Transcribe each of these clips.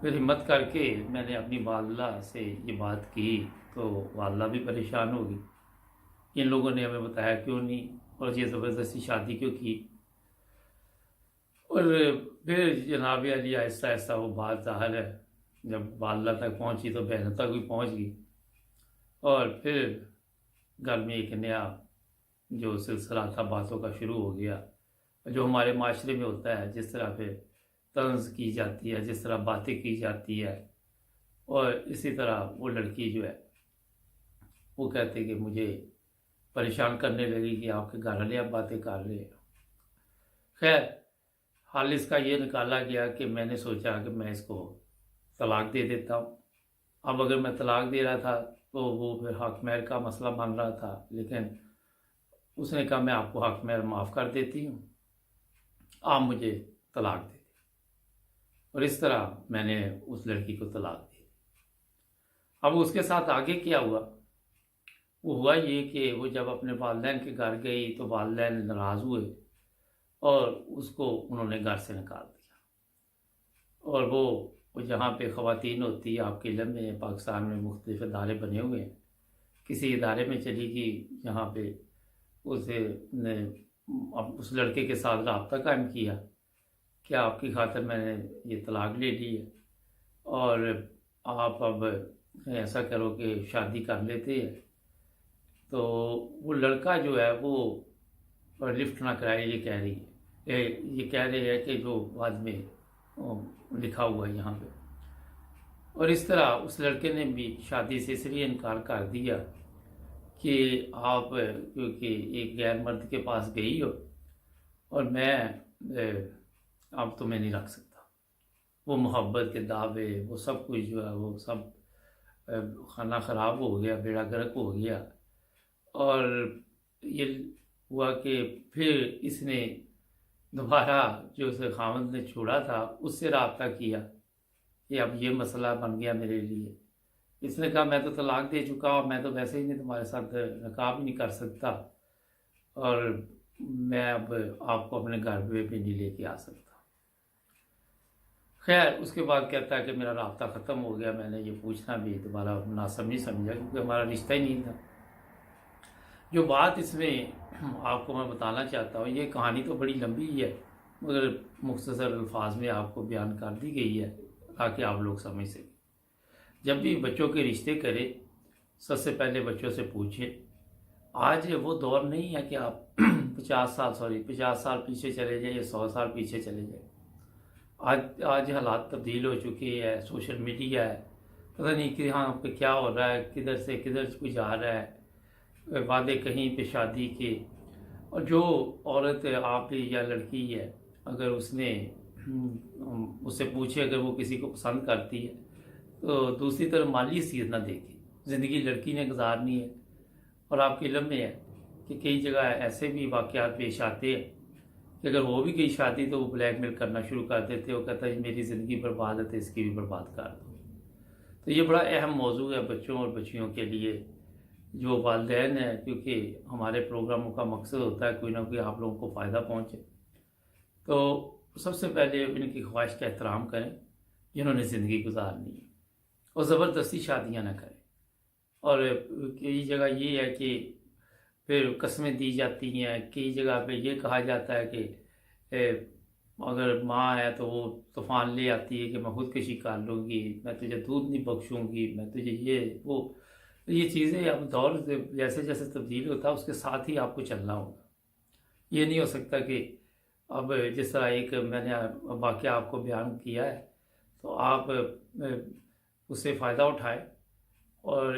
پھر ہمت کر کے میں نے اپنی والدہ سے یہ بات کی تو والدہ بھی پریشان ہوگی، ان لوگوں نے ہمیں بتایا کیوں نہیں اور یہ زبردستی شادی کیوں کی۔ اور پھر جناب علی آہستہ آہستہ وہ بات ظاہر ہے جب والدہ تک پہنچی تو بہنوں تک بھی پہنچ گئی، اور پھر گھر میں ایک نیا جو سلسلہ تھا باتوں کا شروع ہو گیا، جو ہمارے معاشرے میں ہوتا ہے، جس طرح پہ طنز کی جاتی ہے، جس طرح باتیں کی جاتی ہے، اور اسی طرح وہ لڑکی جو ہے وہ کہتے کہ مجھے پریشان کرنے لگی کہ آپ کے گھر والے اب باتیں کر رہے ہیں۔ خیر، حال اس کا یہ نکالا گیا کہ میں نے سوچا کہ میں اس کو طلاق دے دیتا ہوں۔ اب اگر میں طلاق دے رہا تھا تو وہ پھر حق مہر کا مسئلہ بن رہا تھا، لیکن اس نے کہا میں آپ کو حق مہر معاف کر دیتی ہوں، آپ مجھے طلاق دے دیں، اور اس طرح میں نے اس لڑکی کو طلاق دی۔ اب اس کے ساتھ آگے کیا ہوا؟ وہ ہوا یہ کہ وہ جب اپنے والدین کے گھر گئی تو والدین ناراض ہوئے اور اس کو انہوں نے گھر سے نکال دیا، اور وہ جہاں پہ خواتین ہوتی ہے، آپ کے علم میں پاکستان میں مختلف ادارے بنے ہوئے ہیں، کسی ادارے میں چلی گئی جہاں پہ اسے نے اس لڑکے کے ساتھ رابطہ قائم کیا کہ آپ کی خاطر میں نے یہ طلاق لے لی ہے اور آپ اب ایسا کرو کہ شادی کر لیتے ہیں۔ تو وہ لڑکا جو ہے وہ لفٹ نہ کرائے، یہ کہہ رہی ہے، یہ کہہ رہے ہے کہ جو بعد میں لکھا ہوا ہے یہاں پہ، اور اس طرح اس لڑکے نے بھی شادی سے اس لیے انکار کر دیا کہ آپ کیونکہ ایک غیر مرد کے پاس گئی ہو اور میں اب تمہیں نہیں رکھ سکتا۔ وہ محبت کے دعوے، وہ سب کچھ جو ہے وہ سب خانہ خراب ہو گیا، بیڑا گرک ہو گیا، اور یہ ہوا کہ پھر اس نے دوبارہ جو اسے خاوند نے چھوڑا تھا اس سے رابطہ کیا کہ اب یہ مسئلہ بن گیا میرے لیے۔ اس نے کہا میں تو طلاق دے چکا ہوں، میں تو ویسے ہی نہیں تمہارے ساتھ نکاح بھی نہیں کر سکتا، اور میں اب آپ کو اپنے گھر پہ بھی نہیں لے کے آ سکتا۔ خیر، اس کے بعد کہتا ہے کہ میرا رابطہ ختم ہو گیا، میں نے یہ پوچھنا بھی دوبارہ مناسب نہیں سمجھا کیونکہ ہمارا رشتہ ہی نہیں تھا۔ جو بات اس میں آپ کو میں بتانا چاہتا ہوں، یہ کہانی تو بڑی لمبی ہے مگر مختصر الفاظ میں آپ کو بیان کر دی گئی ہے تاکہ آپ لوگ سمجھ سکیں۔ جب بھی بچوں کے رشتے کرے، سب سے پہلے بچوں سے پوچھیں۔ آج وہ دور نہیں ہے کہ آپ 50 سال پیچھے چلے جائیں یا 100 سال پیچھے چلے جائیں۔ آج حالات تبدیل ہو چکی ہے، سوشل میڈیا ہے، پتہ نہیں کہ یہاں پہ کیا ہو رہا ہے، کدھر سے کدھر کوئی جا رہا ہے، وعدے کہیں پہ شادی کے، اور جو عورت آپ یا لڑکی ہے اگر اس نے اس سے پوچھے اگر وہ کسی کو پسند کرتی ہے تو دوسری طرف مالی حیثیت نہ دیکھے، زندگی لڑکی نے گزارنی ہے۔ اور آپ کے علم میں ہے کہ کئی جگہ ایسے بھی واقعات پیش آتے ہیں کہ اگر وہ بھی گئی شادی تو وہ بلیک میل کرنا شروع کر دیتے، وہ کہتا ہے میری زندگی برباد ہے تو اس کی بھی برباد کر دو۔ تو یہ بڑا اہم موضوع ہے بچوں اور بچیوں کے لیے، جو والدین ہیں، کیونکہ ہمارے پروگراموں کا مقصد ہوتا ہے کوئی نہ کوئی آپ لوگوں کو فائدہ پہنچے، تو سب سے پہلے ان کی خواہش کا احترام کریں جنہوں نے زندگی گزارنی ہے، اور زبردستی شادیاں نہ کریں۔ اور کئی جگہ یہ ہے کہ پھر قسمیں دی جاتی ہیں، کئی جگہ پہ یہ کہا جاتا ہے کہ اگر ماں ہے تو وہ طوفان لے آتی ہے کہ میں خودکشی کر لوں گی، میں تجھے دودھ نہیں بخشوں گی، میں تجھے یہ چیزیں اب دور جیسے جیسے تبدیل ہوتا ہے اس کے ساتھ ہی آپ کو چلنا ہوگا۔ یہ نہیں ہو سکتا کہ اب جس طرح ایک میں نے واقعہ آپ کو بیان کیا ہے تو آپ اس سے فائدہ اٹھائیں، اور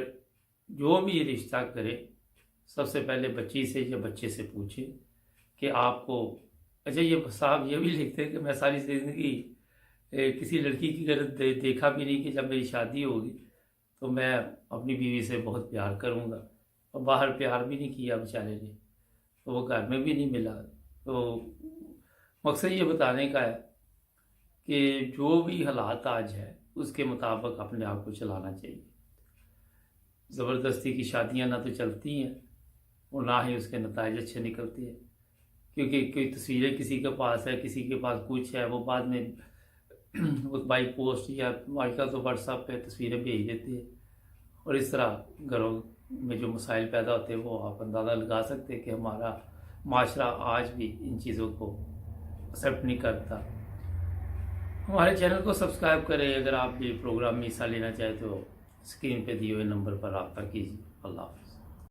جو بھی رشتہ کرے سب سے پہلے بچی سے یا بچے سے پوچھیں کہ آپ کو، اچھا یہ صاحب یہ بھی لکھتے ہیں کہ میں ساری زندگی کسی لڑکی کی غرض دیکھا بھی نہیں کہ جب میری شادی ہوگی تو میں اپنی بیوی سے بہت پیار کروں گا، اور باہر پیار بھی نہیں کیا بیچارے نے، تو وہ گھر میں بھی نہیں ملا۔ تو مقصد یہ بتانے کا ہے کہ جو بھی حالات آج ہے اس کے مطابق اپنے آپ کو چلانا چاہیے۔ زبردستی کی شادیاں نہ تو چلتی ہیں اور نہ ہی اس کے نتائج اچھے نکلتے ہیں، کیونکہ کوئی تصویریں کسی کے پاس ہے، کسی کے پاس کچھ ہے، وہ بعد میں وہ بائی پوسٹ یا آج کل تو واٹس ایپ پہ تصویریں بھیج دیتے ہیں، اور اس طرح گھروں میں جو مسائل پیدا ہوتے ہیں وہ آپ اندازہ لگا سکتے ہیں کہ ہمارا معاشرہ آج بھی ان چیزوں کو ایکسیپٹ نہیں کرتا۔ ہمارے چینل کو سبسکرائب کریں، اگر آپ بھی پروگرام میں حصہ لینا چاہیں تو اسکرین پہ دیے ہوئے نمبر پر رابطہ کیجیے۔ اللہ حافظ۔